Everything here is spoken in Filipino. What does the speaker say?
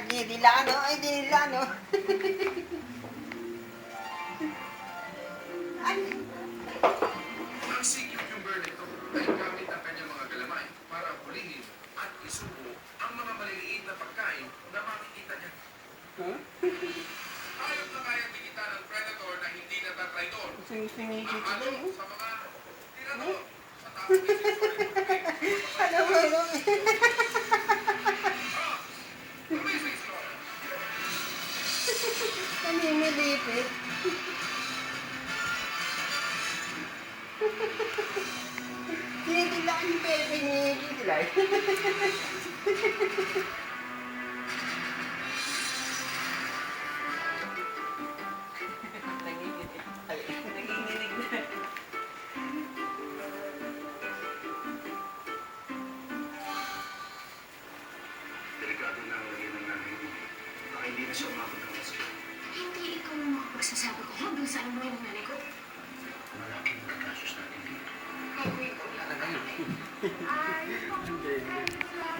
Dilano, ay Dilano. Ay, Ang sea cucumber nito ay gamit ang kanyang mga galamay para hulihin at isubo ang mga maliliit na pagkain na makikita niya. Hayop na kayang tikita ng predator na hindi natatraidor. sumingit Ang na ano yun. sa mga tirador sa taong may Ano ba yun? Amazing story! Naninilipit. Dinidilaan yung pepe ni Dilay. Nanginginig na. Delikado na ang lagyan ng nanay mo. Baka hindi na siya umabot ng rescue. Hindi ikaw ang makapagsasabi ko hanggang saan mo yung nanay ko. Malaking magkasos natin dito. Gagawin ko lahat. Hindi.